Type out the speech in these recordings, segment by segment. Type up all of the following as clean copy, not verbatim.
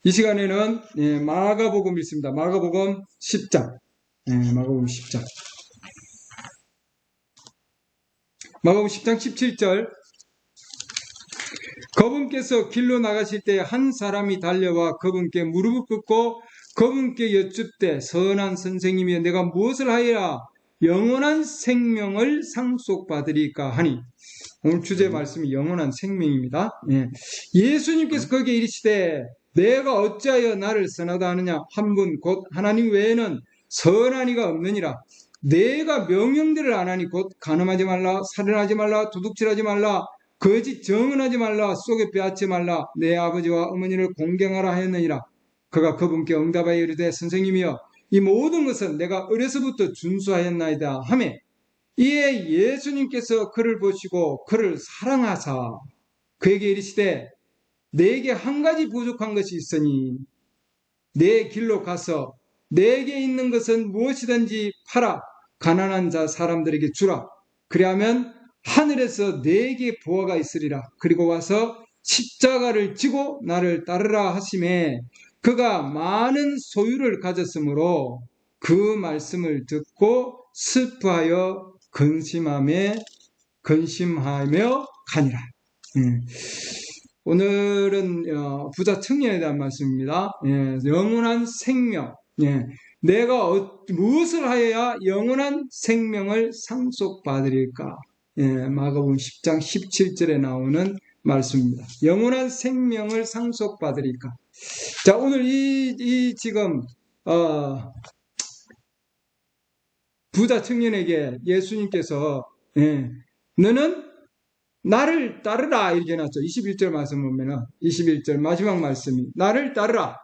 이 시간에는 마가복음 읽습니다. 마가복음 10장. 마가복음 10장. 마가복음 10장 17절. 그분께서 길로 나가실 때 한 사람이 달려와 그분께 무릎을 꿇고 그분께 여쭙되, 선한 선생님이여, 내가 무엇을 하여야 영원한 생명을 상속받으리까 하니. 오늘 주제 말씀이 영원한 생명입니다. 예수님께서 거기에 이르시되, 내가 어찌하여 나를 선하다 하느냐? 한 분 곧 하나님 외에는 선한 이가 없느니라. 내가 명령들을 안 하니 곧 간음하지 말라, 살인하지 말라, 도둑질하지 말라, 거짓 증언하지 말라, 속에 빼앗지 말라, 내 아버지와 어머니를 공경하라 하였느니라. 그가 그분께 응답하여 이르되, 선생님이여, 이 모든 것은 내가 어려서부터 준수하였나이다 하매, 이에 예수님께서 그를 보시고 그를 사랑하사 그에게 이르시되, 내게 한 가지 부족한 것이 있으니 내 길로 가서 내게 있는 것은 무엇이든지 팔아 가난한 자 사람들에게 주라. 그리하면 하늘에서 내게 보화가 있으리라. 그리고 와서 십자가를 지고 나를 따르라 하시매, 그가 많은 소유를 가졌으므로 그 말씀을 듣고 슬퍼하여 근심하며 가니라. 오늘은 부자 청년에 대한 말씀입니다. 영원한 생명. 내가 무엇을 하여야 영원한 생명을 상속받으릴까? 마가복음 10장 17절에 나오는 말씀입니다. 영원한 생명을 상속받으릴까? 자, 오늘 이 지금 부자 청년에게 예수님께서 너는 나를 따르라 이렇게 해놨죠. 21절 말씀 보면은 21절 마지막 말씀이 나를 따르라.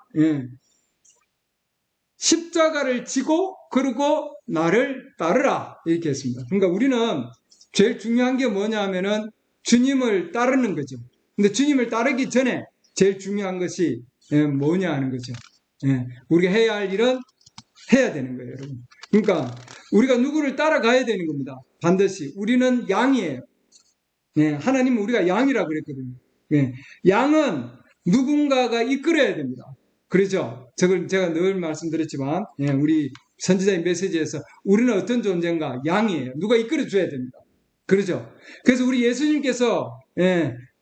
십자가를 지고 그리고 나를 따르라 이렇게 했습니다. 그러니까 우리는 제일 중요한 게 뭐냐 하면은 주님을 따르는 거죠. 근데 주님을 따르기 전에 제일 중요한 것이 뭐냐 하는 거죠. 우리가 해야 할 일은 해야 되는 거예요, 여러분. 그러니까 우리가 누구를 따라가야 되는 겁니다. 반드시. 우리는 양이에요. 하나님은 우리가 양이라고 그랬거든요. 양은 누군가가 이끌어야 됩니다. 그렇죠? 저걸 제가 늘 말씀드렸지만, 우리 선지자의 메시지에서 우리는 어떤 존재인가? 양이에요. 누가 이끌어줘야 됩니다. 그렇죠? 그래서 우리 예수님께서,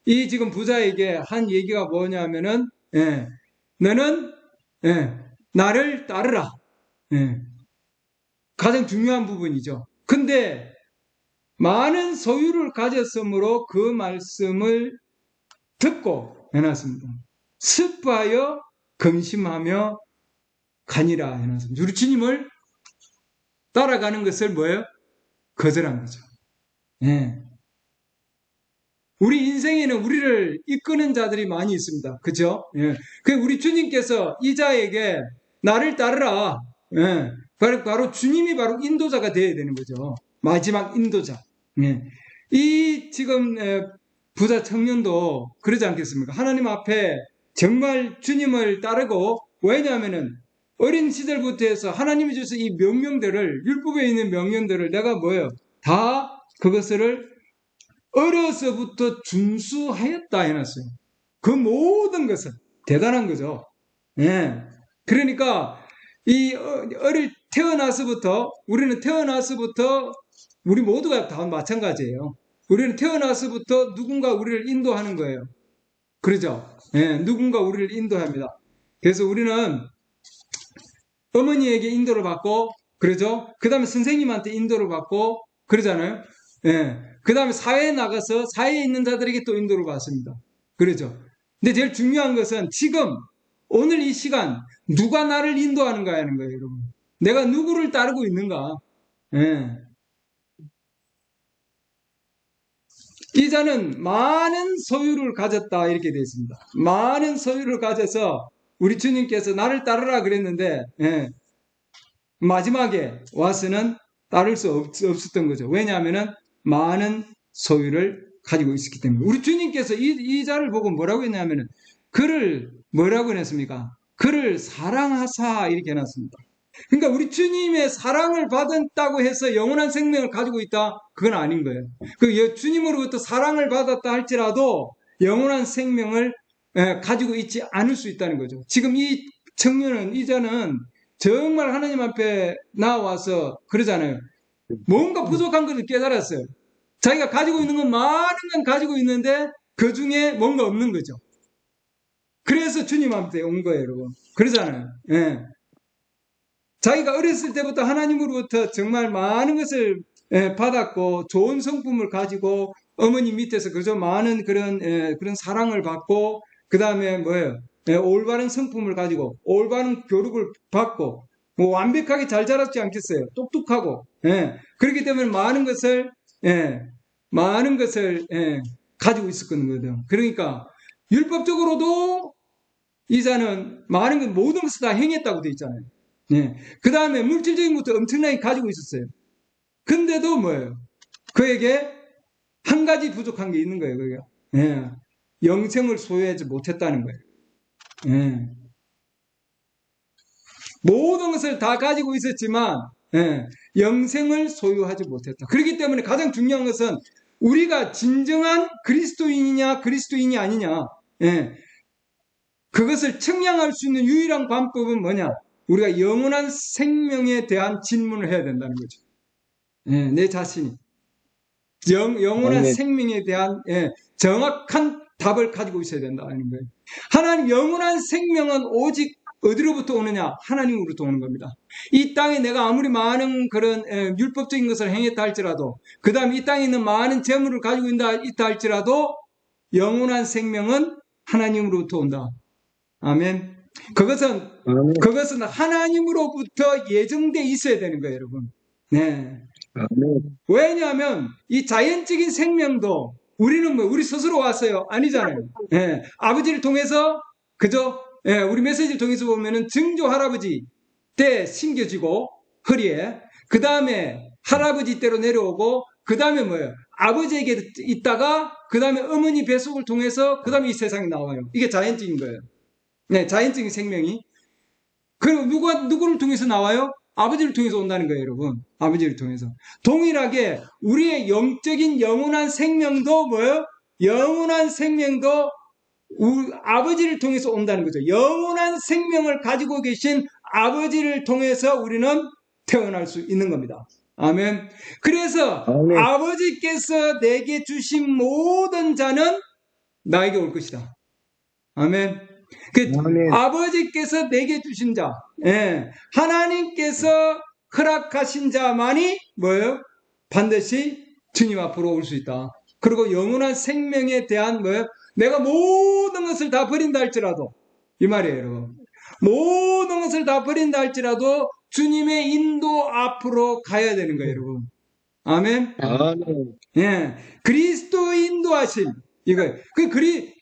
이 지금 부자에게 한 얘기가 뭐냐면은, 너는, 나를 따르라. 가장 중요한 부분이죠. 근데, 많은 소유를 가졌으므로 그 말씀을 듣고 해놨습니다. 슬퍼하여 근심하며 가니라 해놨습니다. 우리 주님을 따라가는 것을 뭐예요? 거절한 거죠. 우리 인생에는 우리를 이끄는 자들이 많이 있습니다. 그죠? 우리 주님께서 이 자에게 나를 따르라. 바로 주님이 바로 인도자가 되어야 되는 거죠. 마지막 인도자. 이 지금 부자 청년도 그러지 않겠습니까? 하나님 앞에 정말 주님을 따르고, 왜냐하면은 어린 시절부터 해서 하나님이 주셔서 이 명령들을, 율법에 있는 명령들을 내가 뭐예요? 다 그것을 어려서부터 준수하였다 해놨어요. 그 모든 것은 대단한 거죠. 그러니까 이 태어나서부터, 우리 모두가 다 마찬가지예요. 우리는 태어나서부터 누군가 우리를 인도하는 거예요. 그러죠? 누군가 우리를 인도합니다. 그래서 우리는 어머니에게 인도를 받고, 그러죠? 그 다음에 선생님한테 인도를 받고, 그러잖아요? 그 다음에 사회에 나가서 사회에 있는 자들에게 또 인도를 받습니다. 그러죠? 근데 제일 중요한 것은 지금, 오늘 이 시간, 누가 나를 인도하는가 하는 거예요, 여러분. 내가 누구를 따르고 있는가? 이 자는 많은 소유를 가졌다 이렇게 되어 있습니다. 많은 소유를 가져서 우리 주님께서 나를 따르라 그랬는데 마지막에 와서는 따를 수 없었던 거죠. 왜냐하면 많은 소유를 가지고 있었기 때문에. 우리 주님께서 이 자를 보고 뭐라고 했냐면 그를 뭐라고 했습니까? 그를 사랑하사 이렇게 해놨습니다. 그러니까 우리 주님의 사랑을 받았다고 해서 영원한 생명을 가지고 있다? 그건 아닌 거예요. 그 주님으로부터 사랑을 받았다 할지라도 영원한 생명을 가지고 있지 않을 수 있다는 거죠. 지금 이 청년은, 이자는 정말 하나님 앞에 나와서 그러잖아요. 뭔가 부족한 것을 깨달았어요. 자기가 가지고 있는 건 많은 건 가지고 있는데 그 중에 뭔가 없는 거죠. 그래서 주님 앞에 온 거예요, 여러분. 그러잖아요. 예. 자기가 어렸을 때부터 하나님으로부터 정말 많은 것을 받았고 좋은 성품을 가지고 어머니 밑에서 그저 많은 그런 사랑을 받고 그 다음에 뭐예요? 올바른 성품을 가지고 올바른 교육을 받고 뭐 완벽하게 잘 자랐지 않겠어요? 똑똑하고 그렇기 때문에 많은 것을 가지고 있었거든요. 그러니까 율법적으로도 이자는 많은 것 모든 것을 다 행했다고 되어 있잖아요. 그 다음에 물질적인 것도 엄청나게 가지고 있었어요. 근데도 뭐예요? 그에게 한 가지 부족한 게 있는 거예요. 그게 영생을 소유하지 못했다는 거예요. 모든 것을 다 가지고 있었지만 영생을 소유하지 못했다. 그렇기 때문에 가장 중요한 것은 우리가 진정한 그리스도인이냐 그리스도인이 아니냐 그것을 측량할 수 있는 유일한 방법은 뭐냐? 우리가 영원한 생명에 대한 질문을 해야 된다는 거죠. 내 자신이 영원한 생명에 대한 정확한 답을 가지고 있어야 된다는 거예요. 하나님 영원한 생명은 오직 어디로부터 오느냐? 하나님으로부터 오는 겁니다. 이 땅에 내가 아무리 많은 그런 율법적인 것을 행했다 할지라도 그 다음에 이 땅에 있는 많은 재물을 가지고 있다 할지라도 영원한 생명은 하나님으로부터 온다. 아멘. 그것은 하나님으로부터 예정돼 있어야 되는 거예요, 여러분. 네. 왜냐하면 이 자연적인 생명도 우리는 우리 스스로 왔어요? 아니잖아요. 아버지를 통해서 그저 우리 메시지를 통해서 보면은 증조 할아버지 때 심겨지고 허리에 그 다음에 할아버지 때로 내려오고 그 다음에 뭐예요? 아버지에게 있다가 그 다음에 어머니 뱃속을 통해서 그 다음에 이 세상에 나와요. 이게 자연적인 거예요. 자연적인 생명이. 그리고 누구를 통해서 나와요? 아버지를 통해서 온다는 거예요, 여러분. 아버지를 통해서. 동일하게 우리의 영적인 영원한 생명도 뭐예요? 영원한 생명도 아버지를 통해서 온다는 거죠. 영원한 생명을 가지고 계신 아버지를 통해서 우리는 태어날 수 있는 겁니다. 아멘. 그래서 아버지께서 내게 주신 모든 자는 나에게 올 것이다. 아멘. 아버지께서 내게 주신 자, 하나님께서 허락하신 자만이 뭐예요? 반드시 주님 앞으로 올 수 있다. 그리고 영원한 생명에 대한 뭐예요? 내가 모든 것을 다 버린다 할지라도 이 말이에요, 여러분. 모든 것을 다 버린다 할지라도 주님의 인도 앞으로 가야 되는 거예요, 여러분. 아멘. 그리스도 인도하심. 이거예요.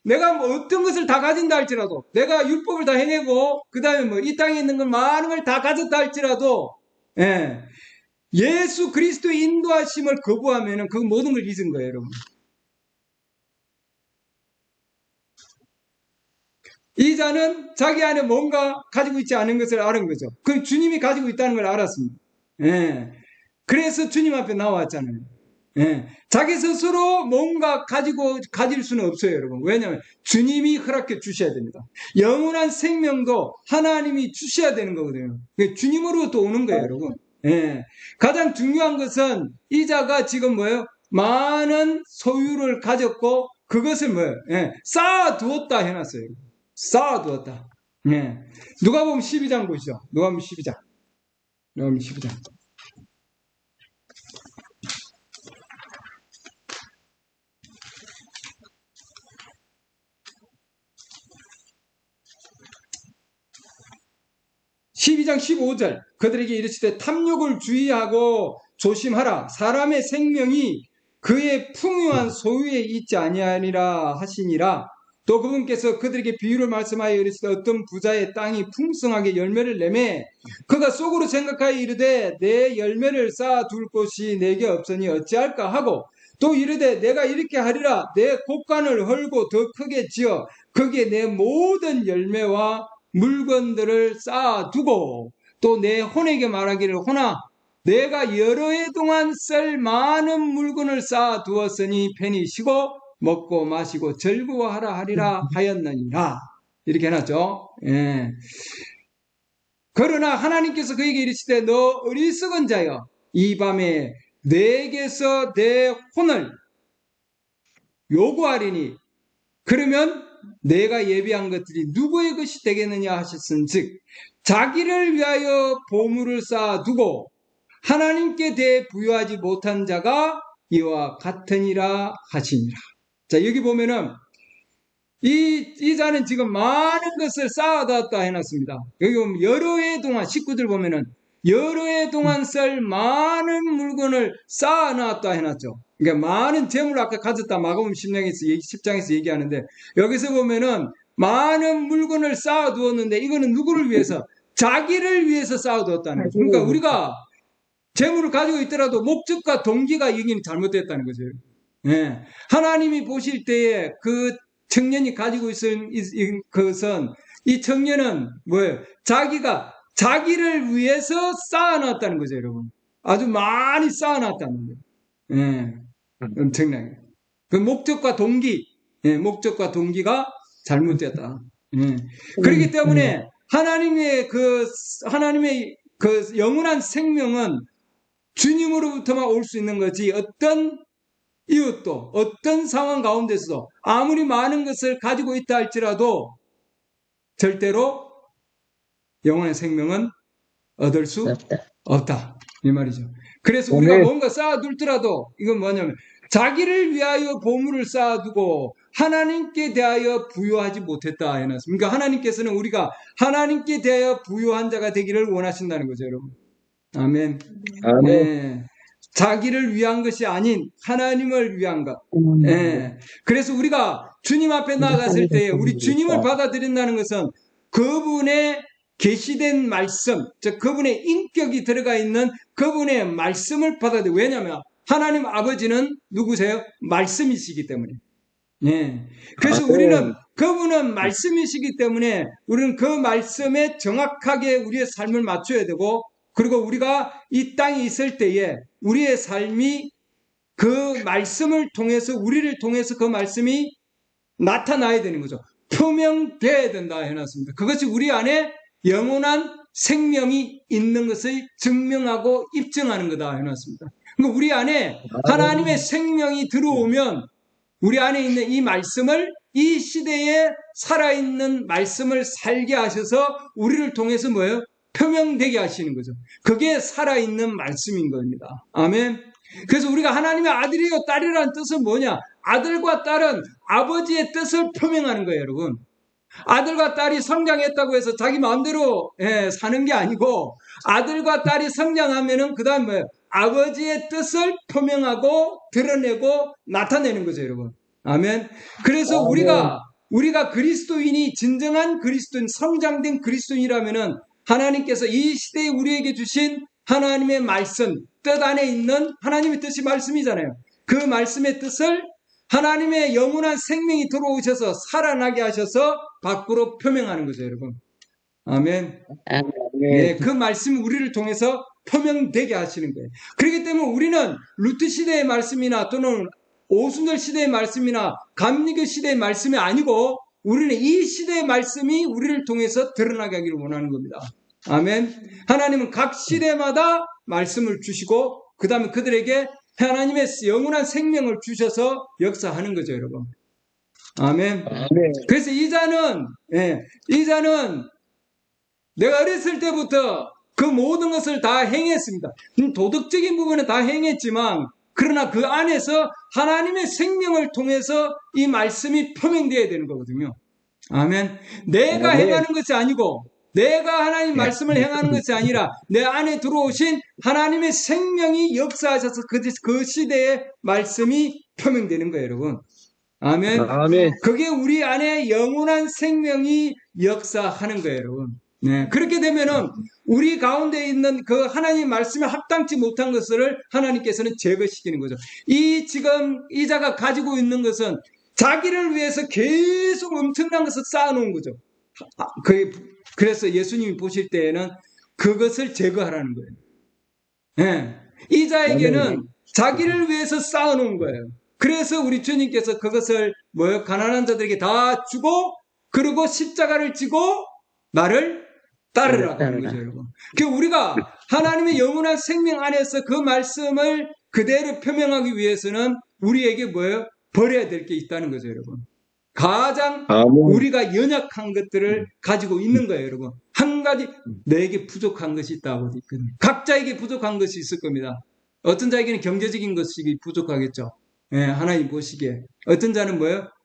내가 뭐 어떤 것을 다 가진다 할지라도, 내가 율법을 다 해내고, 그 다음에 이 땅에 있는 걸 많은 걸 다 가졌다 할지라도, 예수 그리스도의 인도하심을 거부하면은 그 모든 걸 잊은 거예요, 여러분. 이 자는 자기 안에 뭔가 가지고 있지 않은 것을 알은 거죠. 그 주님이 가지고 있다는 걸 알았습니다. 그래서 주님 앞에 나왔잖아요. 자기 스스로 뭔가 가질 수는 없어요, 여러분. 왜냐하면 주님이 허락해 주셔야 됩니다. 영원한 생명도 하나님이 주셔야 되는 거거든요. 주님으로부터 오는 거예요, 여러분. 가장 중요한 것은 이 자가 지금 뭐예요? 많은 소유를 가졌고 그것을 뭐예요? 쌓아두었다 해놨어요. 쌓아두었다. 누가복음 12장 보시죠. 누가복음 12장. 누가복음 12장. 12장 15절 그들에게 이르시되 탐욕을 주의하고 조심하라. 사람의 생명이 그의 풍요한 소유에 있지 아니하니라 하시니라. 또 그분께서 그들에게 비유를 말씀하여 이르시되 어떤 부자의 땅이 풍성하게 열매를 내매 그가 속으로 생각하여 이르되 내 열매를 쌓아둘 곳이 내게 없으니 어찌할까 하고 또 이르되 내가 이렇게 하리라. 내 곳간을 헐고 더 크게 지어 거기에 내 모든 열매와 물건들을 쌓아두고 또 내 혼에게 말하기를 혼아 내가 여러 해 동안 쓸 많은 물건을 쌓아두었으니 편히 쉬고 먹고 마시고 즐거워하라 하리라 하였느니라. 이렇게 해놨죠. 예. 그러나 하나님께서 그에게 이르시되 너 어리석은 자여 이 밤에 내게서 내 혼을 요구하리니 그러면 내가 예비한 것들이 누구의 것이 되겠느냐 하셨은즉 자기를 위하여 보물을 쌓아두고 하나님께 대해 부여하지 못한 자가 이와 같으니라 하시니라. 자, 여기 보면은 이 자는 지금 많은 것을 쌓아뒀다 해놨습니다. 여기 보면 여러 해 동안 식구들 보면은 여러 해 동안 쓸 많은 물건을 쌓아놨다 해놨죠. 그러니까 많은 재물을 아까 가졌다 마가복음 10장에서 얘기하는데 여기서 보면은 많은 물건을 쌓아두었는데 이거는 누구를 위해서? 자기를 위해서 쌓아두었다는 거죠. 그러니까 우리가 재물을 가지고 있더라도 목적과 동기가 여기는 잘못됐다는 거죠. 예. 하나님이 보실 때에 그 청년이 가지고 있을 것은 이 청년은 뭐예요? 자기를 위해서 쌓아놨다는 거죠, 여러분. 아주 많이 쌓아놨다는 거예요. 예. 엄청나게. 그 목적과 동기, 예, 목적과 동기가 잘못됐다. 예. 그렇기 때문에 하나님의 그 영원한 생명은 주님으로부터만 올 수 있는 거지 어떤 이웃도 어떤 상황 가운데서도 아무리 많은 것을 가지고 있다 할지라도 절대로 영원의 생명은 얻을 수 없다. 이 말이죠. 그래서 우리가 뭔가 쌓아둘더라도 이건 뭐냐면 자기를 위하여 보물을 쌓아두고 하나님께 대하여 부여하지 못했다 해놨습니다. 그러니까 하나님께서는 우리가 하나님께 대하여 부여한 자가 되기를 원하신다는 거죠, 여러분. 아멘. 아멘. 예. 자기를 위한 것이 아닌 하나님을 위한 것. 예. 그래서 우리가 주님 앞에 나아갔을 때 우리 주님을 받아들인다는 것은 그분의 계시된 말씀, 즉 그분의 인격이 들어가 있는 그분의 말씀을 받아들여. 왜냐하면 하나님 아버지는 누구세요? 말씀이시기 때문에. 예. 그래서 우리는 그분은 말씀이시기 때문에 우리는 그 말씀에 정확하게 우리의 삶을 맞춰야 되고 그리고 우리가 이 땅에 있을 때에 우리의 삶이 그 말씀을 통해서 우리를 통해서 그 말씀이 나타나야 되는 거죠. 표명되어야 된다 해놨습니다. 그것이 우리 안에 영원한 생명이 있는 것을 증명하고 입증하는 거다 해놨습니다. 그러니까 우리 안에 하나님의 생명이 들어오면 우리 안에 있는 이 말씀을 이 시대에 살아있는 말씀을 살게 하셔서 우리를 통해서 뭐예요? 표명되게 하시는 거죠. 그게 살아있는 말씀인 겁니다. 아멘. 그래서 우리가 하나님의 아들이요 딸이라는 뜻은 뭐냐? 아들과 딸은 아버지의 뜻을 표명하는 거예요, 여러분. 아들과 딸이 성장했다고 해서 자기 마음대로 사는 게 아니고 아들과 딸이 성장하면은 그다음 뭐예요? 아버지의 뜻을 표명하고 드러내고 나타내는 거죠, 여러분. 아멘. 그래서 우리가 그리스도인이 진정한 그리스도인, 성장된 그리스도인이라면은 하나님께서 이 시대에 우리에게 주신 하나님의 말씀, 뜻 안에 있는 하나님의 뜻이 말씀이잖아요. 그 말씀의 뜻을 하나님의 영원한 생명이 들어오셔서 살아나게 하셔서 밖으로 표명하는 거죠, 여러분. 아멘. 네, 그 말씀이 우리를 통해서 표명되게 하시는 거예요. 그렇기 때문에 우리는 루트 시대의 말씀이나 또는 오순절 시대의 말씀이나 감리교 시대의 말씀이 아니고 우리는 이 시대의 말씀이 우리를 통해서 드러나게 하기를 원하는 겁니다. 아멘. 하나님은 각 시대마다 말씀을 주시고 그 다음에 그들에게 하나님의 영원한 생명을 주셔서 역사하는 거죠, 여러분. 아멘. 그래서 이 자는 내가 어렸을 때부터 그 모든 것을 다 행했습니다. 도덕적인 부분은 다 행했지만 그러나 그 안에서 하나님의 생명을 통해서 이 말씀이 표명되어야 되는 거거든요. 아멘. 내가 행하는 것이 아니고 내가 하나님 말씀을 행하는 것이 아니라 내 안에 들어오신 하나님의 생명이 역사하셔서 그 시대의 말씀이 표명되는 거예요, 여러분. 아멘. 그게 우리 안에 영원한 생명이 역사하는 거예요, 여러분. 네. 그렇게 되면은 우리 가운데 있는 그 하나님 말씀에 합당치 못한 것을 하나님께서는 제거시키는 거죠. 지금 이 자가 가지고 있는 것은 자기를 위해서 계속 엄청난 것을 쌓아놓은 거죠. 그래서 예수님이 보실 때에는 그것을 제거하라는 거예요. 네. 이 자에게는 자기를 위해서 쌓아놓은 거예요. 그래서 우리 주님께서 그것을 가난한 자들에게 다 주고 그리고 십자가를 지고 나를 따르라고 하는 거죠, 여러분. 그러니까 우리가 하나님의 영원한 생명 안에서 그 말씀을 그대로 표명하기 위해서는 우리에게 버려야 될 게 있다는 거죠, 여러분. 가장 우리가 연약한 것들을 가지고 있는 거예요, 여러분. 한 가지 내게 부족한 것이 있다고 있거든요. 각자에게 부족한 것이 있을 겁니다. 어떤 자에게는 경제적인 것이 부족하겠죠. 예, 하나님 보시기에. 어떤 자는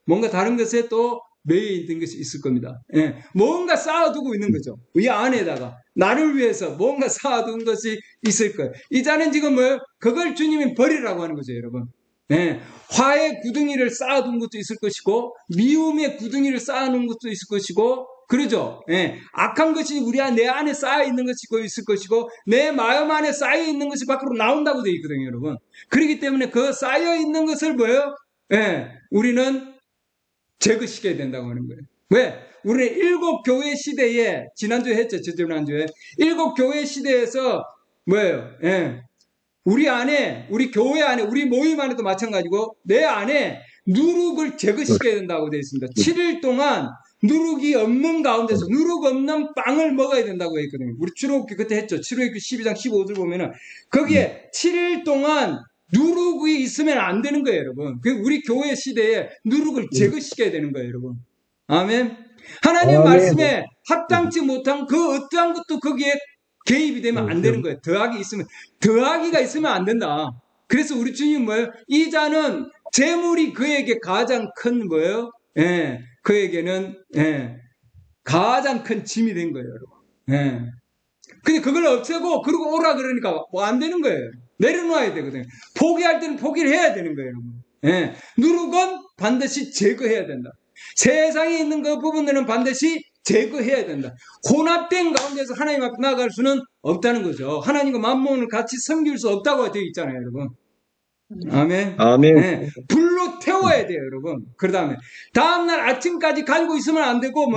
뭔가 다른 것에 또 매여 있는 것이 있을 겁니다. 예, 뭔가 쌓아두고 있는 거죠. 이 안에다가 나를 위해서 뭔가 쌓아둔 것이 있을 거예요. 이 자는 지금 그걸 주님이 버리라고 하는 거죠, 여러분. 예, 화의 구덩이를 쌓아둔 것도 있을 것이고 미움의 구덩이를 쌓아놓은 것도 있을 것이고 그러죠. 예, 악한 것이 내 안에 쌓여 있는 것이 있을 것이고 내 마음 안에 쌓여 있는 것이 밖으로 나온다고 되어 있거든요, 여러분. 그렇기 때문에 그 쌓여 있는 것을 우리는 제거시켜야 된다고 하는 거예요. 왜? 우리는 일곱 교회 시대에 지난주에 했죠, 지난주에 일곱 교회 시대에서 예. 우리 안에, 우리 교회 안에, 우리 모임 안에도 마찬가지고 내 안에 누룩을 제거시켜야 된다고 되어 있습니다. 7일 동안 누룩이 없는 가운데서 누룩 없는 빵을 먹어야 된다고 했거든요. 우리 출애굽기 그때 했죠. 출애굽기 12장 15절 보면은 거기에 7일 동안 누룩이 있으면 안 되는 거예요, 여러분. 우리 교회 시대에 누룩을 제거시켜야 되는 거예요, 여러분. 아멘. 하나님의 말씀에 합당치 못한 그 어떠한 것도 거기에 개입이 되면 안 되는 거예요. 더하기가 있으면 안 된다. 그래서 우리 주님 이 자는 재물이 그에게 가장 큰 예, 그에게는 가장 큰 짐이 된 거예요, 여러분. 예. 근데 그걸 없애고 그러고 오라 그러니까 안 되는 거예요. 내려놓아야 되거든요. 포기할 때는 포기를 해야 되는 거예요, 여러분. 예. 누룩은 반드시 제거해야 된다. 세상에 있는 그 부분들은 반드시 제거해야 된다. 혼합된 가운데서 하나님 앞에 나아갈 수는 없다는 거죠. 하나님과 만몬을 같이 섬길 수 없다고 되어 있잖아요, 여러분. 아멘. 네, 불로 태워야 돼요, 여러분. 그 다음날 아침까지 가지고 있으면 안 되고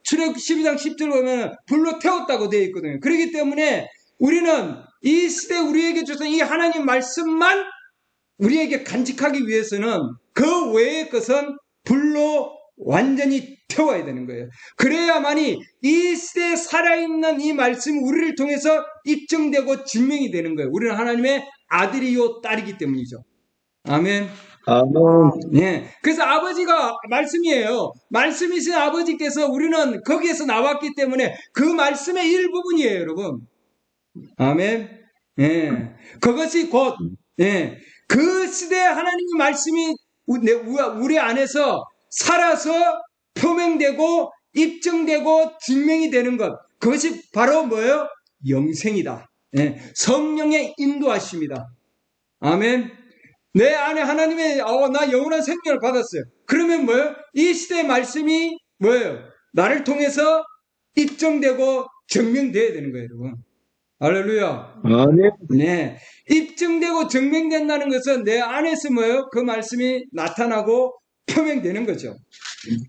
출애굽기 12장 10절 보면 불로 태웠다고 되어 있거든요. 그렇기 때문에 우리는 이 시대 우리에게 주신 이 하나님 말씀만 우리에게 간직하기 위해서는 그 외의 것은 불로 완전히 태워야 되는 거예요. 그래야만이 이 시대에 살아있는 이 말씀이 우리를 통해서 입증되고 증명이 되는 거예요. 우리는 하나님의 아들이요 딸이기 때문이죠. 아멘. 네. 그래서 아버지가 말씀이에요. 말씀이신 아버지께서 우리는 거기에서 나왔기 때문에 그 말씀의 일부분이에요, 여러분. 아멘. 예. 그것이 곧, 그 시대에 하나님의 말씀이 우리 안에서 살아서 표명되고 입증되고 증명이 되는 것. 그것이 바로 영생이다. 성령의 인도하심이다. 아멘. 내 안에 하나님의 나 영원한 생명을 받았어요. 그러면 이 시대의 말씀이 나를 통해서 입증되고 증명되어야 되는 거예요, 여러분. 할렐루야. 네. 입증되고 증명된다는 것은 내 안에서 그 말씀이 나타나고 표명되는 거죠.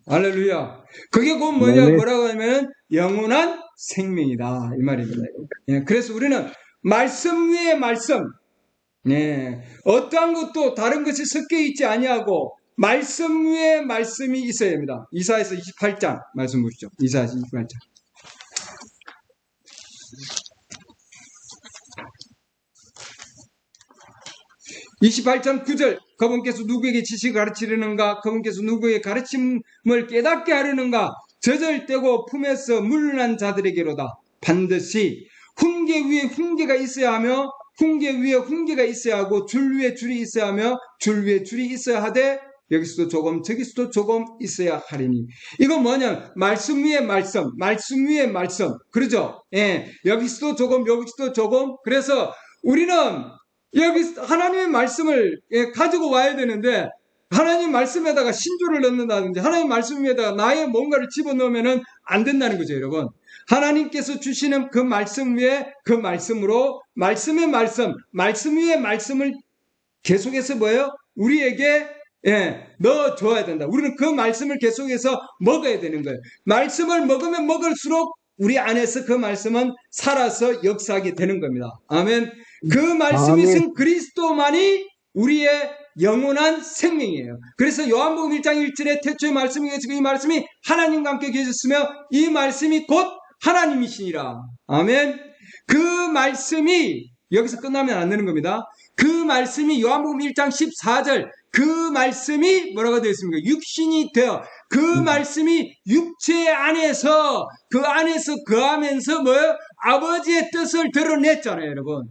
할렐루야. 그게 곧 뭐라고 하면 영원한 생명이다. 이 말입니다. 그래서 우리는 말씀 위에 말씀, 어떠한 것도 다른 것이 섞여 있지 아니하고 말씀 위에 말씀이 있어야 합니다. 이사야서 28장 말씀 보시죠. 이사야서 28장. 28장 9절 그분께서 누구에게 지식을 가르치려는가 그분께서 누구의 가르침을 깨닫게 하려는가 저절대고 품에서 물난 자들에게로다. 반드시 훈계 위에 훈계가 있어야 하며 훈계 위에 훈계가 있어야 하고 줄 위에 줄이 있어야 하며 줄 위에 줄이 있어야 하되 여기서도 조금 저기서도 조금 있어야 하리니. 이건 뭐냐, 말씀 위에 말씀, 말씀 위에 말씀, 그러죠? 여기서도 조금 여기서도 조금. 그래서 우리는 여기 하나님의 말씀을 가지고 와야 되는데 하나님 말씀에다가 신조를 넣는다든지 하나님 말씀에다가 나의 뭔가를 집어넣으면 안 된다는 거죠, 여러분. 하나님께서 주시는 그 말씀 위에 그 말씀으로 말씀의 말씀, 말씀 위에 말씀을 계속해서 우리에게 넣어줘야 된다. 우리는 그 말씀을 계속해서 먹어야 되는 거예요. 말씀을 먹으면 먹을수록 우리 안에서 그 말씀은 살아서 역사하게 되는 겁니다. 아멘. 그 말씀이신 그리스도만이 우리의 영원한 생명이에요. 그래서 요한복음 1장 1절에 태초의 말씀이 계시고 이 말씀이 하나님과 함께 계셨으며 이 말씀이 곧 하나님이시니라. 아멘. 그 말씀이 여기서 끝나면 안 되는 겁니다. 그 말씀이 요한복음 1장 14절 그 말씀이 뭐라고 되어 있습니까? 육신이 되어 그 말씀이 육체 안에서 그 안에서 거하면서 뭐예요? 아버지의 뜻을 드러냈잖아요, 여러분.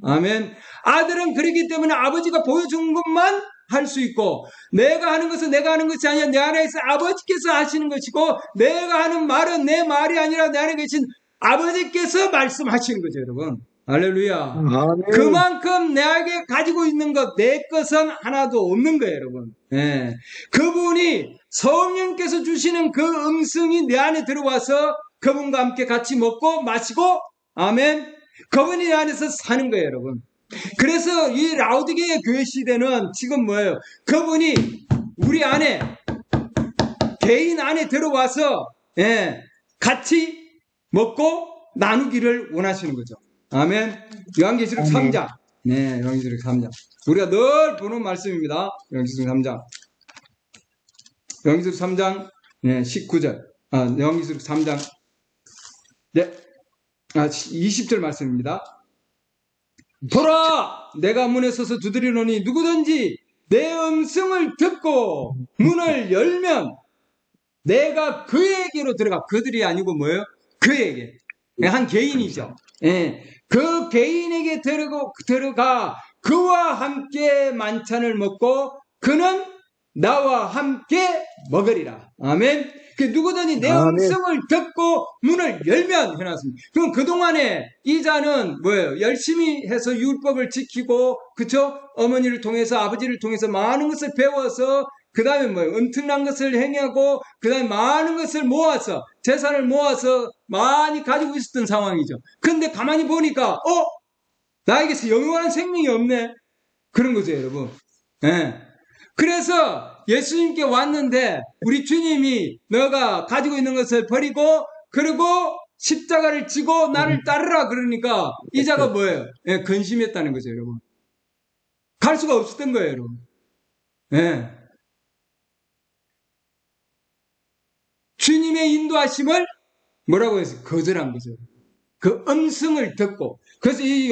아멘. 아들은 그렇기 때문에 아버지가 보여준 것만 할 수 있고 내가 하는 것은 내가 하는 것이 아니라 내 안에서 아버지께서 하시는 것이고 내가 하는 말은 내 말이 아니라 내 안에 계신 아버지께서 말씀하시는 거죠, 여러분. 할렐루야. 아멘. 그만큼 내게 가지고 있는 것, 내 것은 하나도 없는 거예요, 여러분. 예. 그분이 성령께서 주시는 그 음성이 내 안에 들어와서 그분과 함께 같이 먹고 마시고, 아멘. 그분이 내 안에서 사는 거예요, 여러분. 그래서 이 라오디게의 교회 시대는 지금 뭐예요? 그분이 우리 안에, 개인 안에 들어와서, 예, 같이 먹고 나누기를 원하시는 거죠. 아멘. 요한계시록 3장. 네, 요한계시록 3장. 우리가 늘 보는 말씀입니다. 요한계시록 3장. 요한계시록 3장, 네, 19절. 요한계시록 3장. 네, 20절 말씀입니다. 보라! 내가 문에 서서 두드리노니 누구든지 내 음성을 듣고 문을 열면 내가 그에게로 들어가. 그들이 아니고 뭐예요? 그에게. 한 개인이죠. 예. 그 개인에게 들어가 그와 함께 만찬을 먹고 그는 나와 함께 먹으리라. 아멘. 그 누구든지 내 음성을 듣고 문을 열면 해놨습니다. 그럼 그동안에 이 자는 뭐예요? 열심히 해서 율법을 지키고, 그쵸? 어머니를 통해서, 아버지를 통해서 많은 것을 배워서, 그 다음에 뭐예요? 엄청난 것을 행하고, 그 다음에 많은 것을 모아서, 재산을 모아서 많이 가지고 있었던 상황이죠. 그런데 가만히 보니까, 나에게서 영원한 생명이 없네. 그런 거죠, 여러분. 예. 그래서 예수님께 왔는데 우리 주님이 너가 가지고 있는 것을 버리고 그리고 십자가를 지고 나를 따르라 그러니까 이 자가 뭐예요? 예, 근심했다는 거죠, 여러분. 갈 수가 없었던 거예요, 여러분. 예. 주님의 인도하심을 뭐라고 해서 거절한 거죠. 그 음성을 듣고. 그래서 이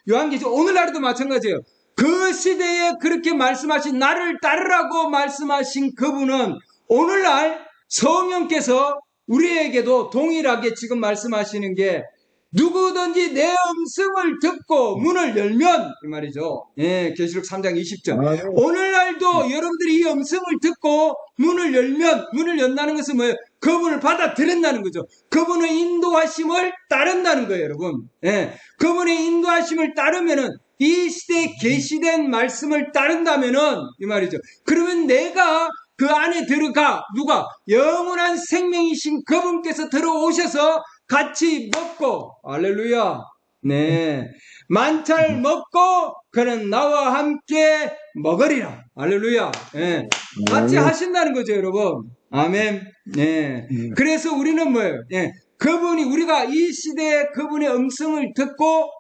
요한계시록 오늘날에도 마찬가지예요. 그 시대에 그렇게 말씀하신 나를 따르라고 말씀하신 그분은 오늘날 성령께서 우리에게도 동일하게 지금 말씀하시는 게 누구든지 내 음성을 듣고 문을 열면 이 말이죠. 예, 계시록 3장 20절. 오늘날도 여러분들이 이 음성을 듣고 문을 열면 문을 연다는 것은 뭐예요? 그분을 받아들인다는 거죠. 그분의 인도하심을 따른다는 거예요, 여러분. 예, 그분의 인도하심을 따르면은 이 시대에 계시된 말씀을 따른다면은 이 말이죠. 그러면 내가 그 안에 들어가 누가 영원한 생명이신 그분께서 들어오셔서 같이 먹고 할렐루야. 네. 만찬 먹고 그는 나와 함께 먹으리라. 할렐루야. 네. 같이 하신다는 거죠, 여러분. 아멘. 네. 그래서 우리는 뭐예요? 네. 그분이 우리가 이 시대에 그분의 음성을 듣고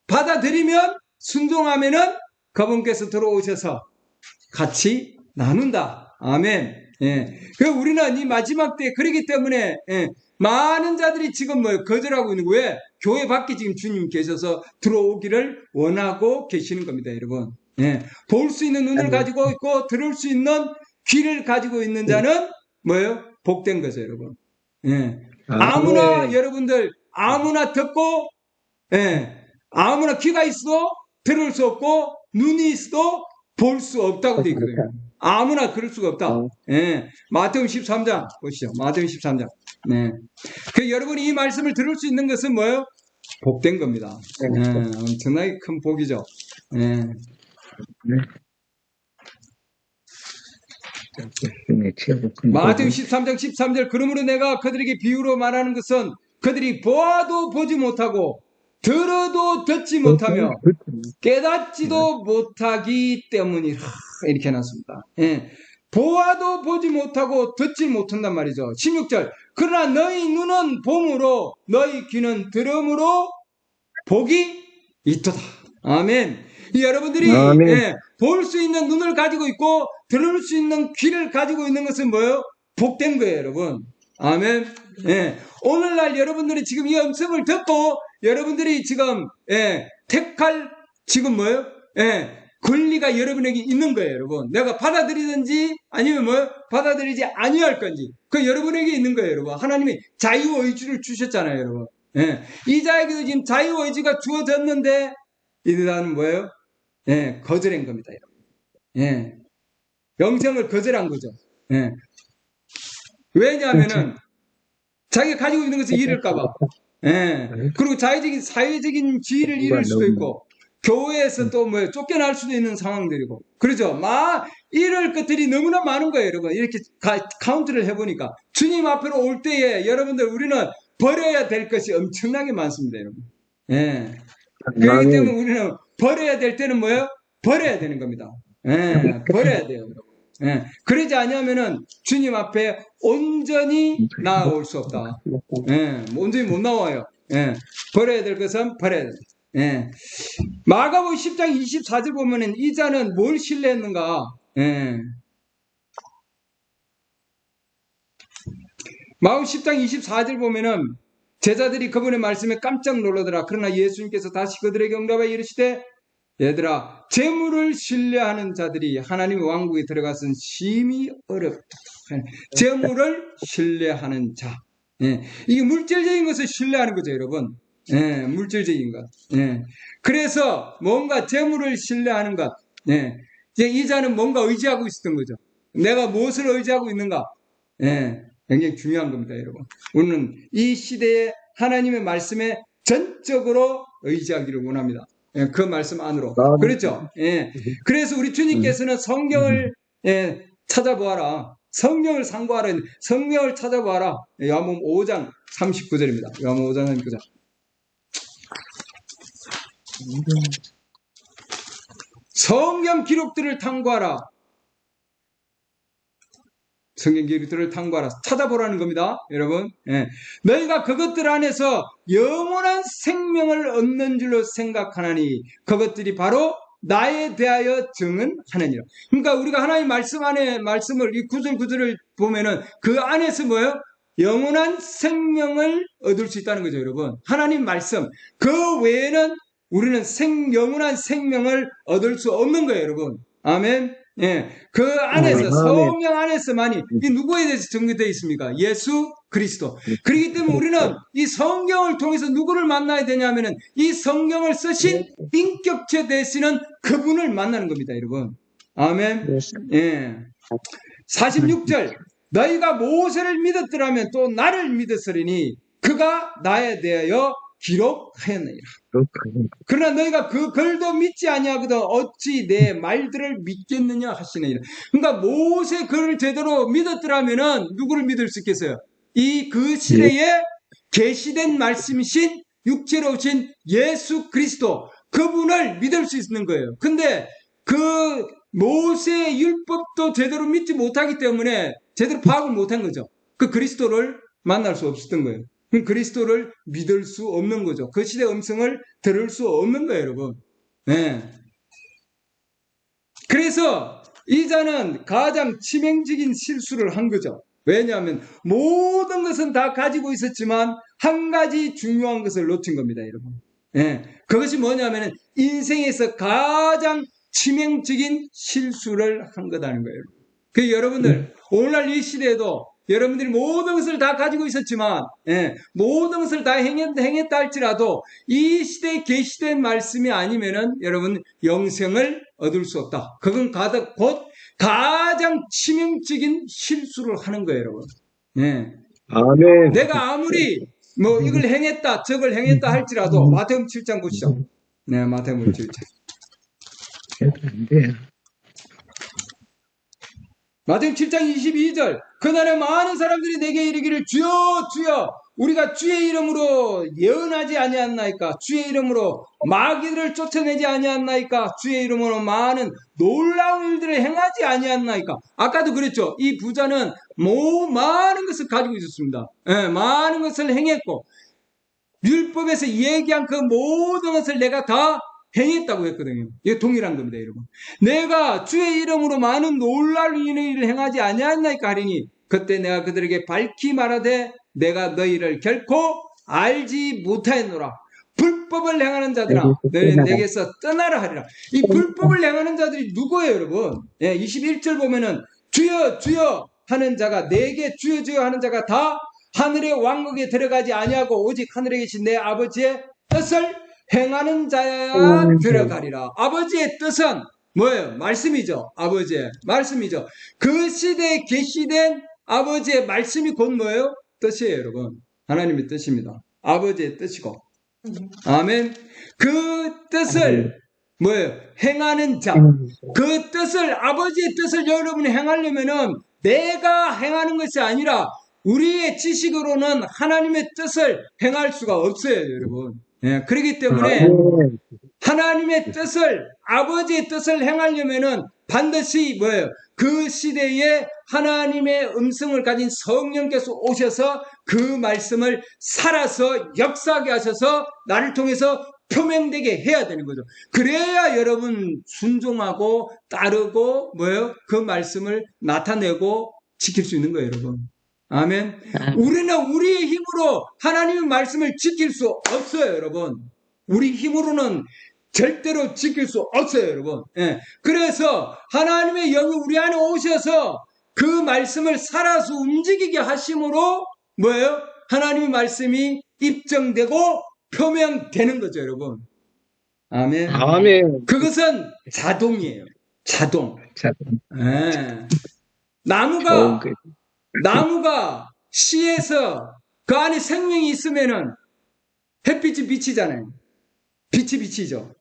받아들이면 순종하면은 그분께서 들어오셔서 같이 나눈다. 아멘. 예. 그 우리는 이 마지막 때 그러기 때문에 많은 자들이 지금 뭐 거절하고 있는 거예요. 교회 밖에 지금 주님 계셔서 들어오기를 원하고 계시는 겁니다, 여러분. 예. 볼 수 있는 눈을 가지고 있고 들을 수 있는 귀를 가지고 있는 자는 뭐예요? 복된 거죠, 여러분. 예. 아무나 여러분들 아무나 듣고 아무나 귀가 있어도 들을 수 없고 눈이 있어도 볼 수 없다고 되어 있거든요. 아무나 그럴 수가 없다. 예. 마태복음 13장 보시죠. 마태복음 13장. 네. 그 여러분이 이 말씀을 들을 수 있는 것은 뭐예요? 복된 겁니다. 엄청나게 큰 복이죠. 예. 마태복음 13장 13절. 그러므로 내가 그들에게 비유로 말하는 것은 그들이 보아도 보지 못하고 들어도 듣지 못하며 깨닫지도 못하기 때문이라. 이렇게 해놨습니다. 예. 보아도 보지 못하고 듣지 못한단 말이죠. 16절. 그러나 너희 눈은 봄으로 너희 귀는 들음으로 복이 있도다. 아멘. 여러분들이 아멘. 볼 수 있는 눈을 가지고 있고 들을 수 있는 귀를 가지고 있는 것은 뭐예요? 복된 거예요, 여러분. 아멘. 오늘날 여러분들이 지금 이 음성을 듣고 여러분들이 지금 택할 지금 뭐예요? 권리가 여러분에게 있는 거예요, 여러분. 내가 받아들이든지 아니면 뭐 받아들이지 아니할 건지 그 여러분에게 있는 거예요, 여러분. 하나님이 자유의지를 주셨잖아요, 여러분. 이자에게도 지금 자유의지가 주어졌는데 이들은 뭐예요? 거절한 겁니다, 여러분. 영생을 거절한 거죠. 왜냐하면은 자기가 가지고 있는 것을 잃을까봐. 그리고 자의적인 사회적인 지위를 잃을 수도 있고 교회에서 또 뭐 쫓겨날 수도 있는 상황들이고 그렇죠. 이럴 것들이 너무나 많은 거예요, 여러분. 이렇게 카운트를 해보니까 주님 앞으로 올 때에 여러분들 우리는 버려야 될 것이 엄청나게 많습니다, 여러분. 그렇기 때문에 우리는 버려야 될 때는 뭐예요? 버려야 되는 겁니다. 버려야 돼요, 여러분. 그러지 않으면은 주님 앞에 온전히 나아올 수 없다. 온전히 못 나와요. 버려야 될 것은 버려야 돼. 마가복음 10장 24절 보면은 이 자는 뭘 신뢰했는가? 마가복음 10장 24절 보면은 제자들이 그분의 말씀에 깜짝 놀라더라. 그러나 예수님께서 다시 그들에게 응답하여 이르시되 얘들아, 재물을 신뢰하는 자들이 하나님의 왕국에 들어가서는 심히 어렵다. 재물을 신뢰하는 자. 이게 물질적인 것을 신뢰하는 거죠, 여러분. 물질적인 것. 그래서 뭔가 재물을 신뢰하는 것. 이제 이 자는 뭔가 의지하고 있었던 거죠. 내가 무엇을 의지하고 있는가? 굉장히 중요한 겁니다, 여러분. 우리는 이 시대에 하나님의 말씀에 전적으로 의지하기를 원합니다. 그 말씀 안으로. 그렇죠? 그래서 우리 주님께서는 성경을 찾아보아라. 성경을 상고하라. 성경을 찾아보아라. 요한복음 5장 39절입니다. 요한복음 5장 39절. 성경 기록들을 탐구하라. 성경 기록들을 탐구하라. 찾아보라는 겁니다, 여러분. 너희가 그것들 안에서 영원한 생명을 얻는 줄로 생각하나니 그것들이 바로 나에 대하여 증언하느니라. 그러니까 우리가 하나님 말씀 안에 말씀을 이 구절구절을 보면은 그 안에서 뭐예요? 영원한 생명을 얻을 수 있다는 거죠, 여러분. 하나님 말씀 그 외에는 우리는 영원한 생명을 얻을 수 없는 거예요, 여러분. 아멘. 그 안에서 성령 안에서만이 이 누구에 대해서 정리되어 있습니까? 예수 그리스도. 그렇기 때문에 우리는 이 성경을 통해서 누구를 만나야 되냐면은 이 성경을 쓰신 인격체 되시는 그분을 만나는 겁니다, 여러분. 아멘. 46절 너희가 모세를 믿었더라면 또 나를 믿었으리니 그가 나에 대하여 기록하였느니라. 그러나 너희가 그 글도 믿지 아니하거든 어찌 내 말들을 믿겠느냐 하시느니라. 그러니까 모세 글을 제대로 믿었더라면은 누구를 믿을 수 있겠어요? 그 시대에 계시된 말씀이신 육체로 오신 예수 그리스도 그분을 믿을 수 있는 거예요. 근데 그 모세의 율법도 제대로 믿지 못하기 때문에 제대로 파악을 못한 거죠. 그 그리스도를 만날 수 없었던 거예요. 그리스도를 믿을 수 없는 거죠. 그 시대 음성을 들을 수 없는 거예요, 여러분. 그래서 이 자는 가장 치명적인 실수를 한 거죠. 왜냐하면 모든 것은 다 가지고 있었지만 한 가지 중요한 것을 놓친 겁니다, 여러분. 그것이 뭐냐면 인생에서 가장 치명적인 실수를 한 거다는 거예요. 그 여러분들 오늘날 이 시대에도 여러분들이 모든 것을 다 가지고 있었지만 모든 것을 다 행했다 할지라도 이 시대에 계시된 말씀이 아니면은 여러분 영생을 얻을 수 없다. 그건 곧 가장 치명적인 실수를 하는 거예요, 여러분. 아멘. 내가 아무리 뭐 이걸 행했다 저걸 행했다 할지라도 마태복음 7장 보시죠. 마태복음 7장. 마태복음 7장 22절 그날에 많은 사람들이 내게 이르기를 주여 주여 우리가 주의 이름으로 예언하지 아니었나이까 많은 이름으로 마귀들을 쫓아내지 아니었나이까 주의 이름으로 많은 놀라운 일들을 행하지 아니었나이까. 아까도 그랬죠. 이 부자는 많은 것을 가지고 있었습니다. 많은 것을 행했고 율법에서 얘기한 그 모든 것을 내가 다 행했다고 했거든요. 이게 동일한 겁니다, 여러분. 내가 주의 이름으로 많은 놀라운 일을 행하지 아니하였나이까 하리니 그때 내가 그들에게 밝히 말하되 내가 너희를 결코 알지 못하였노라. 불법을 행하는 자들아 너희는 내게서 떠나라 하리라. 이 불법을 행하는 자들이 누구예요, 여러분? 21절 보면은 주여 주여 하는 자가 내게 주여 주여 하는 자가 다 하늘의 왕국에 들어가지 아니하고 오직 하늘에 계신 내 아버지의 뜻을 행하는 자야 들어가리라. 아버지의 뜻은 뭐예요? 말씀이죠. 아버지의 말씀이죠. 그 시대에 계시된 아버지의 말씀이 곧 뭐예요? 뜻이에요, 여러분. 하나님의 뜻입니다. 아버지의 뜻이고. 아멘. 그 뜻을 뭐예요? 행하는 자. 그 뜻을, 아버지의 뜻을 여러분이 행하려면은 내가 행하는 것이 아니라 우리의 지식으로는 하나님의 뜻을 행할 수가 없어요, 여러분. 예, 그렇기 때문에 하나님의 뜻을, 아버지의 뜻을 행하려면은 반드시 뭐예요? 그 시대에 하나님의 음성을 가진 성령께서 오셔서 그 말씀을 살아서 역사하게 하셔서 나를 통해서 표명되게 해야 되는 거죠. 그래야 여러분 순종하고 따르고 뭐예요? 그 말씀을 나타내고 지킬 수 있는 거예요, 여러분. 아멘. 우리는 우리의 힘으로 하나님의 말씀을 지킬 수 없어요, 여러분. 우리 힘으로는 절대로 지킬 수 없어요, 여러분. 예. 그래서 하나님의 영이 우리 안에 오셔서 그 말씀을 살아서 움직이게 하심으로 뭐예요? 하나님의 말씀이 입증되고 표명되는 거죠, 여러분. 아멘. 아멘. 그것은 자동이에요. 자동. 예. 나무가 씨에서 그 안에 생명이 있으면은 햇빛이 비치잖아요. 빛이 비치죠.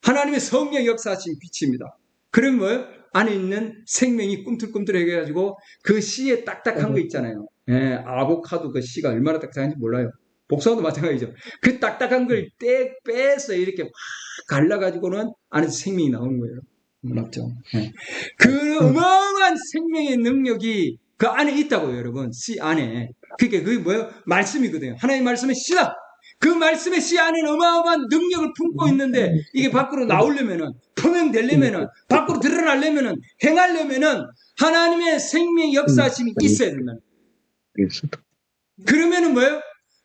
하나님의 성령 역사하신 빛입니다. 그럼 뭐예요? 안에 있는 생명이 꿈틀꿈틀하게 해가지고 그 씨에 딱딱한 거 있잖아요. 예, 아보카도 그 씨가 얼마나 딱딱한지 몰라요. 복숭아도 마찬가지죠. 그 딱딱한 걸 빼서 이렇게 확 갈라가지고는 안에서 생명이 나오는 거예요. 맞죠? 예. 그 어마어마한 생명의 능력이 그 안에 있다고요, 여러분. 씨 안에. 그게 뭐예요? 말씀이거든요. 하나님의 말씀은 씨다. 그 말씀의 씨 안에는 어마어마한 능력을 품고 있는데 이게 밖으로 나오려면은, 표명되려면은, 밖으로 드러나려면은, 행하려면은 하나님의 생명 역사심이 있어야 된다. 그러면은 뭐예요?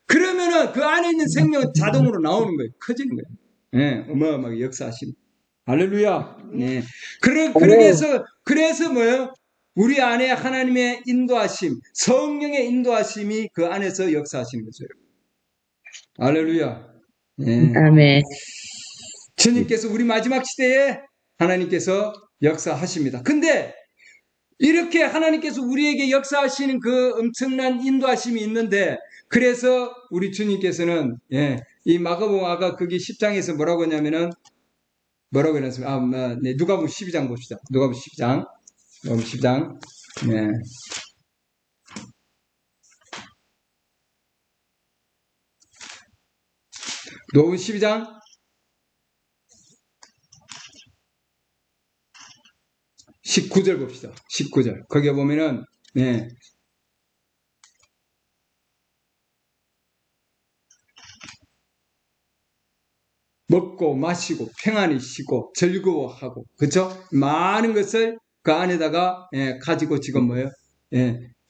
그러면은 그 안에 있는 생명은 자동으로 나오는 거예요. 커지는 거예요. 예, 어마어마하게 역사하심. 할렐루야. 네. 그래서 뭐예요? 우리 안에 하나님의 인도하심, 성령의 인도하심이 그 안에서 역사하시는 거죠. 할렐루야. 네. 아멘. 주님께서 우리 마지막 시대에 하나님께서 역사하십니다. 근데 이렇게 하나님께서 우리에게 역사하시는 그 엄청난 인도하심이 있는데, 그래서 우리 주님께서는 이 마가복음 아까 거기 10장에서 뭐라고 했냐면은 뭐라고 해놨습니까? 네, 누가복음 12장 봅시다. 누가복음 12장. 누가복음 10장. 네. 누가복음 12장 19절 봅시다. 19절. 거기에 보면은 네. 먹고 마시고 평안히 쉬고 즐거워하고, 그렇죠? 많은 것을 그 안에다가 가지고 지금 뭐예요?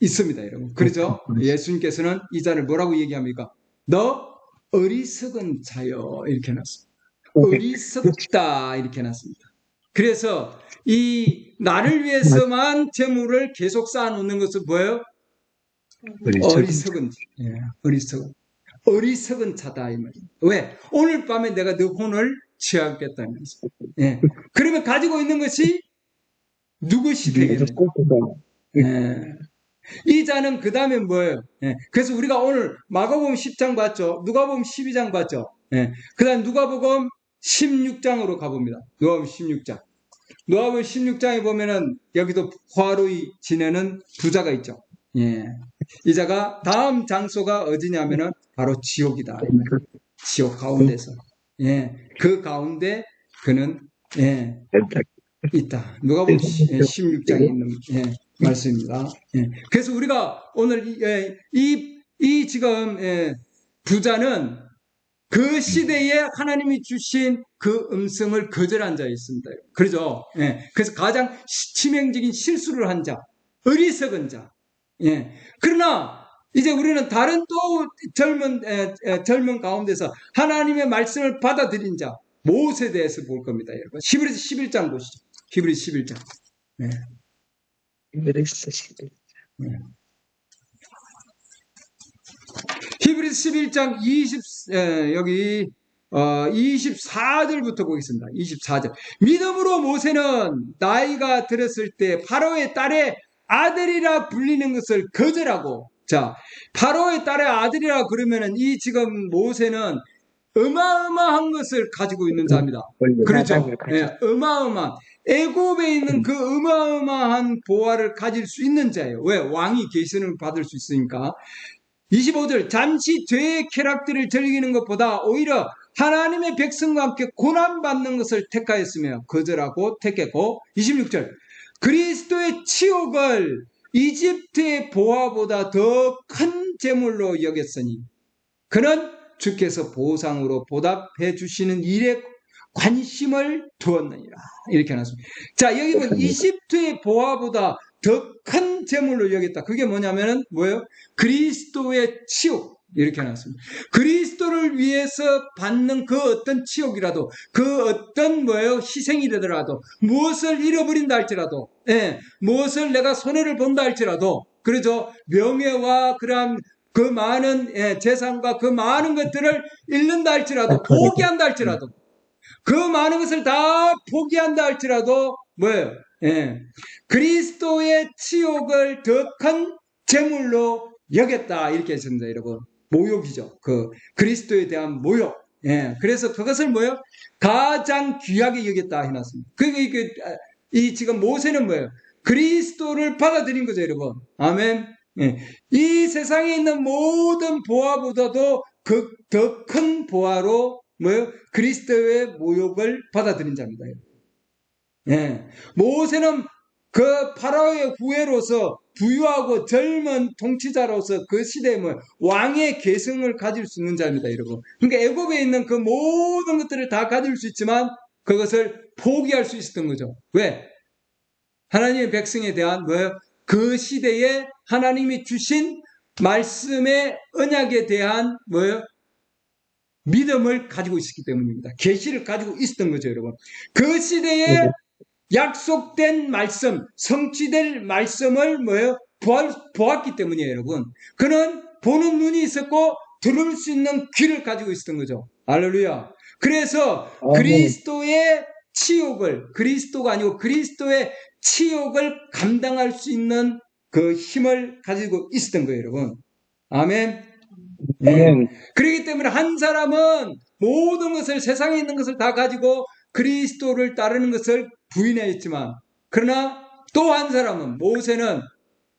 있습니다, 여러분. 그렇죠? 예수님께서는 이 자를 뭐라고 얘기합니까? 너 어리석은 자요, 이렇게 해놨습니다. 어리석다, 이렇게 해놨습니다. 그래서 이 나를 위해서만 재물을 계속 쌓아놓는 것은 뭐예요? 어리석은 자다, 이 말이에요. 왜? 오늘 밤에 내가 너 혼을 취하겠다는 거죠. 그러면 가지고 있는 것이 누구시 되겠느냐? 이 자는 그 다음에 뭐예요? 그래서 우리가 오늘 마가복음 10장 봤죠? 누가복음 12장 봤죠? 그 다음 누가복음 16장으로 가봅니다. 누가복음 16장. 누가복음 16장에 보면은 여기도 화로이 지내는 부자가 있죠. 이 자가 다음 장소가 어디냐면은 바로 지옥이다. 지옥 가운데서. 그 가운데 그는 있다. 누가복음 16장에 있는 말씀입니다. 그래서 우리가 오늘 이 지금 부자는 그 시대에 하나님이 주신 그 음성을 거절한 자였습니다. 그러죠? 예. 그래서 가장 치명적인 실수를 한 자, 어리석은 자. 예. 그러나 이제 우리는 다른 또 젊은 가운데서 하나님의 말씀을 받아들인 자, 모세에 대해서 볼 겁니다, 여러분. 히브리서 11장 보시죠. 히브리서 11장. 예. 히브리서 11장 24절부터 보겠습니다. 24절. 믿음으로 모세는 나이가 들었을 때 바로의 딸의 아들이라 불리는 것을 거절하고, 자, 바로의 딸의 아들이라 그러면은 이 지금 모세는 어마어마한 것을 가지고 있는 자입니다. 그렇죠? 예, 어마어마한. 애굽에 있는 그 어마어마한 보화를 가질 수 있는 자예요. 왜? 왕이 계시를 받을 수 있으니까. 25절. 잠시 죄의 쾌락들을 즐기는 것보다 오히려 하나님의 백성과 함께 고난받는 것을 택하였으며 거절하고 택했고. 26절. 그리스도의 치욕을 이집트의 보화보다 더 큰 재물로 여겼으니 그는 주께서 보상으로 보답해 주시는 일에 관심을 두었느니라. 이렇게 해놨습니다. 자, 여기 보면 이집트의 보화보다 더 큰 재물로 여겼다. 그게 뭐냐면은 뭐예요? 그리스도의 치욕. 이렇게 해놨습니다. 그리스도를 위해서 받는 그 어떤 치욕이라도, 그 어떤 뭐예요? 희생이라도, 무엇을 잃어버린다 할지라도, 예, 무엇을 내가 손해를 본다 할지라도, 그러죠? 명예와 그런 그 많은 재산과 그 많은 것들을 잃는다 할지라도, 포기한다 할지라도, 그 많은 것을 다 포기한다 할지라도 뭐예요? 예, 그리스도의 치욕을 더 큰 재물로 여겼다. 이렇게 했습니다, 여러분. 모욕이죠. 그 그리스도에 대한 모욕. 예, 그래서 그것을 뭐예요? 가장 귀하게 여겼다 해놨습니다. 이 지금 모세는 뭐예요? 그리스도를 받아들인 거죠, 여러분. 아멘. 예, 이 세상에 있는 모든 보화보다도 그 더 큰 보화로 뭐예요? 그리스도의 모욕을 받아들인 자입니다. 예. 모세는 그 파라오의 후예로서 부유하고 젊은 통치자로서 그 시대에 뭐 왕의 계승을 가질 수 있는 자입니다, 여러분. 그러니까 애굽에 있는 그 모든 것들을 다 가질 수 있지만 그것을 포기할 수 있었던 거죠. 왜? 하나님의 백성에 대한 뭐예요? 그 시대에 하나님이 주신 말씀의 언약에 대한 뭐예요? 믿음을 가지고 있었기 때문입니다. 계시를 가지고 있었던 거죠, 여러분. 그 시대에 약속된 말씀, 성취될 말씀을 뭐예요? 보았기 때문이에요, 여러분. 그는 보는 눈이 있었고 들을 수 있는 귀를 가지고 있었던 거죠. 할렐루야. 그래서 그리스도의 치욕을, 그리스도가 아니고 그리스도의 치욕을 감당할 수 있는 그 힘을 가지고 있었던 거예요, 여러분. 아멘. 네. 그렇기 때문에 한 사람은 모든 것을, 세상에 있는 것을 다 가지고 그리스도를 따르는 것을 부인했지만, 그러나 또 한 사람은, 모세는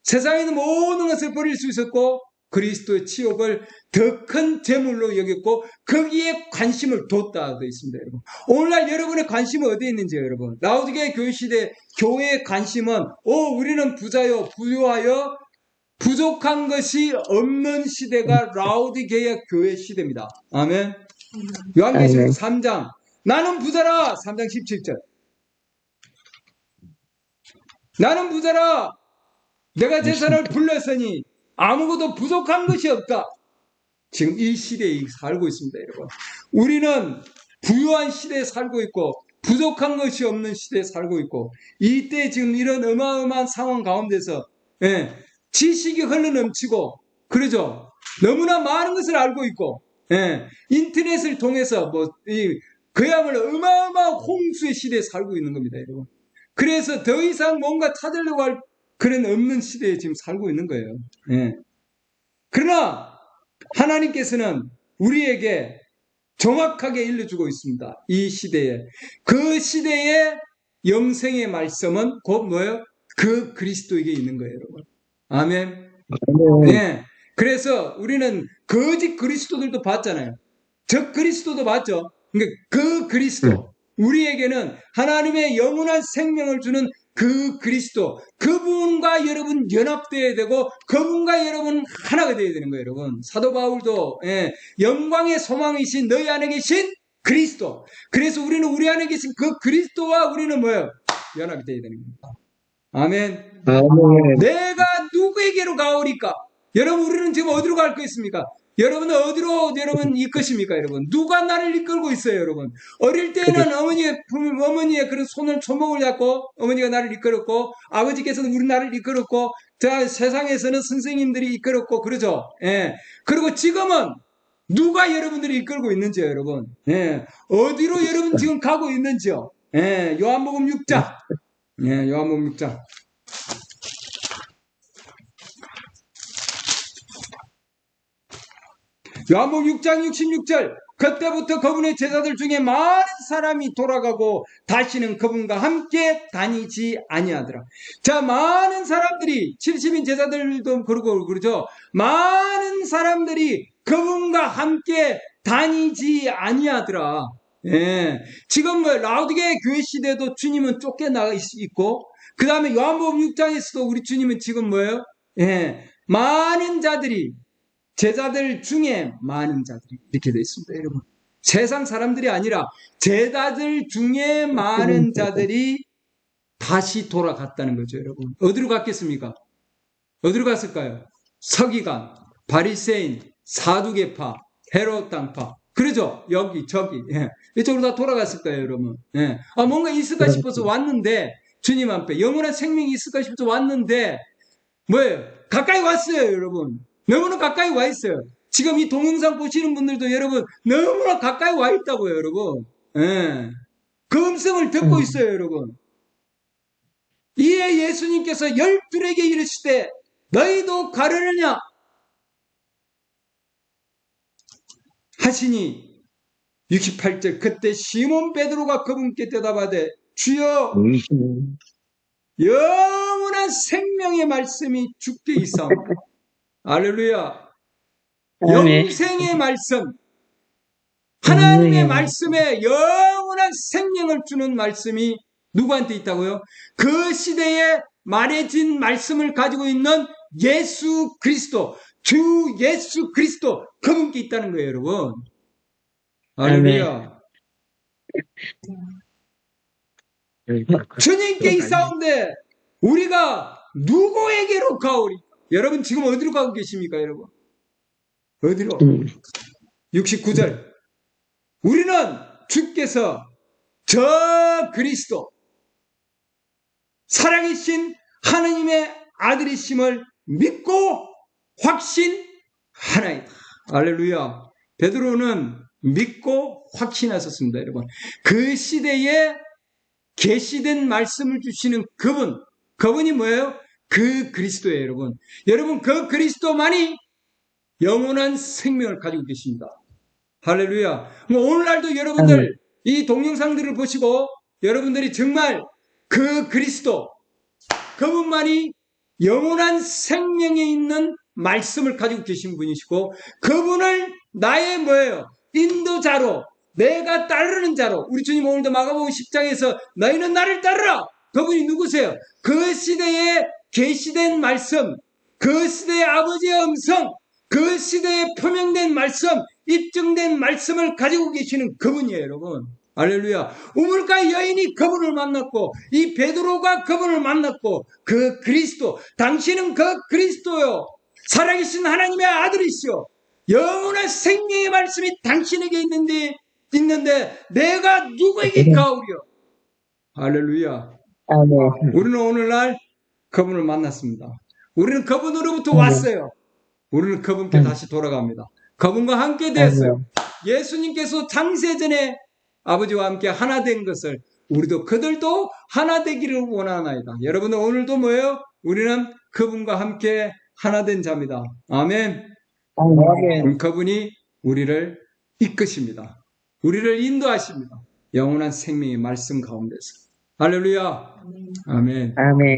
세상에 있는 모든 것을 버릴 수 있었고 그리스도의 치욕을 더 큰 재물로 여겼고 거기에 관심을 뒀다 되어 있습니다, 여러분. 오늘날 여러분의 관심은 어디에 있는지요, 여러분? 라오디게아 교회 시대 교회의 관심은 우리는 부자요, 부유하여 부족한 것이 없는 시대가 라오디게아 교회 시대입니다. 아멘. 요한계시록 3장. 나는 부자라. 3장 17절. 나는 부자라. 내가 재산을 불렀으니 아무것도 부족한 것이 없다. 지금 이 시대에 살고 있습니다, 여러분. 우리는 부유한 시대에 살고 있고 부족한 것이 없는 시대에 살고 있고, 이때 지금 이런 어마어마한 상황 가운데서 지식이 흘러넘치고, 그러죠? 너무나 많은 것을 알고 있고, 인터넷을 통해서 그야말로 어마어마한 홍수의 시대에 살고 있는 겁니다, 여러분. 그래서 더 이상 뭔가 찾으려고 할 그런 없는 시대에 지금 살고 있는 거예요. 그러나 하나님께서는 우리에게 정확하게 일러주고 있습니다. 이 시대에. 그 시대의 영생의 말씀은 곧 뭐예요? 그 그리스도에게 있는 거예요, 여러분. 아멘. 네. 그래서 우리는 거짓 그리스도들도 봤잖아요. 적 그리스도도 봤죠. 그러니까 그 그리스도, 우리에게는 하나님의 영원한 생명을 주는 그 그리스도, 그분과 여러분 연합되어야 되고 그분과 여러분 하나가 되어야 되는 거예요. 여러분, 사도 바울도 영광의 소망이신 너희 안에 계신 그리스도, 그래서 우리는 우리 안에 계신 그 그리스도와 우리는 뭐예요? 연합이 되어야 되는 겁니다. 아멘. 아멘. 내가 누구에게로 가오리까? 여러분, 우리는 지금 어디로 갈 거 있습니까? 여러분은 어디로 여러분 이끄십니까? 여러분, 누가 나를 이끌고 있어요? 여러분, 어릴 때는 어머니의 그런 손을 초목을 잡고 어머니가 나를 이끌었고, 아버지께서는 우리 나를 이끌었고, 자, 세상에서는 선생님들이 이끌었고, 그러죠. 그리고 지금은 누가 여러분들이 이끌고 있는지요, 여러분. 어디로 여러분 지금 가고 있는지요? 요한복음 6장. 요한복음 6장. 요한복음 6장 66절. 그때부터 그분의 제자들 중에 많은 사람이 돌아가고 다시는 그분과 함께 다니지 아니하더라. 자, 많은 사람들이 70인 제자들도 그러고 그러죠. 많은 사람들이 그분과 함께 다니지 아니하더라. 지금 라우디게 교회 시대도 주님은 쫓겨나 있고, 그 다음에 요한복음 6장에서도 우리 주님은 지금 뭐예요? 많은 자들이, 제자들 중에 많은 자들이 이렇게 되어 있습니다, 여러분. 세상 사람들이 아니라 제자들 중에 많은 자들이 다시 돌아갔다는 거죠, 여러분. 어디로 갔겠습니까? 어디로 갔을까요? 서기관, 바리새인, 사두개파, 헤롯 당파. 그러죠? 여기, 저기. 이쪽으로 다 돌아갔을 거예요, 여러분. 뭔가 있을까 싶어서 왔는데, 주님 앞에 영원한 생명이 있을까 싶어서 왔는데, 뭐예요? 가까이 왔어요, 여러분. 너무나 가까이 와 있어요. 지금 이 동영상 보시는 분들도 여러분 너무나 가까이 와 있다고요, 여러분. 그 음성을 듣고 있어요, 여러분. 이에 예수님께서 12에게 이르실 때 너희도 가르느냐 하시니 68절. 그때 시몬 베드로가 그분께 대답하되 주여, 영원한 생명의 말씀이 주께 있사옵니다. 할렐루야. 영생의 말씀, 하나님의 말씀에 영원한 생명을 주는 말씀이 누구한테 있다고요? 그 시대에 말해진 말씀을 가지고 있는 예수 그리스도, 주 예수 그리스도, 그분께 있다는 거예요, 여러분. 할렐루야. 주님께 있사온데 우리가 누구에게로 가오리? 여러분 지금 어디로 가고 계십니까, 여러분? 어디로? 69절. 우리는 주께서 저 그리스도, 살아계신 하나님의 아들이심을 믿고 확신하나이다. 할렐루야. 베드로는 믿고 확신하셨습니다, 여러분. 그 시대에 계시된 말씀을 주시는 그분이 뭐예요? 그 그리스도예요, 여러분. 여러분, 그 그리스도만이 영원한 생명을 가지고 계십니다. 할렐루야. 오늘날도 여러분들 이 동영상들을 보시고 여러분들이 정말 그 그리스도, 그분만이 영원한 생명에 있는 말씀을 가지고 계신 분이시고, 그분을 나의 뭐예요? 인도자로, 내가 따르는 자로. 우리 주님 오늘도 마가복음 10장에서 너희는 나를 따르라. 그분이 누구세요? 그 시대에 계시된 말씀, 그 시대의 아버지의 음성, 그 시대에 표명된 말씀, 입증된 말씀을 가지고 계시는 그분이에요, 여러분. 할렐루야. 우물가의 여인이 그분을 만났고, 이 베드로가 그분을 만났고, 그 그리스도, 당신은 그 그리스도요, 살아계신 하나님의 아들이시오, 영원한 생명의 말씀이 당신에게 있는데 내가 누구에게 가오리요? 할렐루야. 우리는 오늘날 그분을 만났습니다. 우리는 그분으로부터 왔어요. 우리는 그분께 다시 돌아갑니다. 그분과 함께 되었어요. 예수님께서 창세전에 아버지와 함께 하나 된 것을 우리도 그들도 하나 되기를 원하나이다. 여러분은 오늘도 뭐예요? 우리는 그분과 함께 하나 된 자입니다. 아멘. 그분이 우리를 이끄십니다. 우리를 인도하십니다. 영원한 생명의 말씀 가운데서. 할렐루야. 아멘.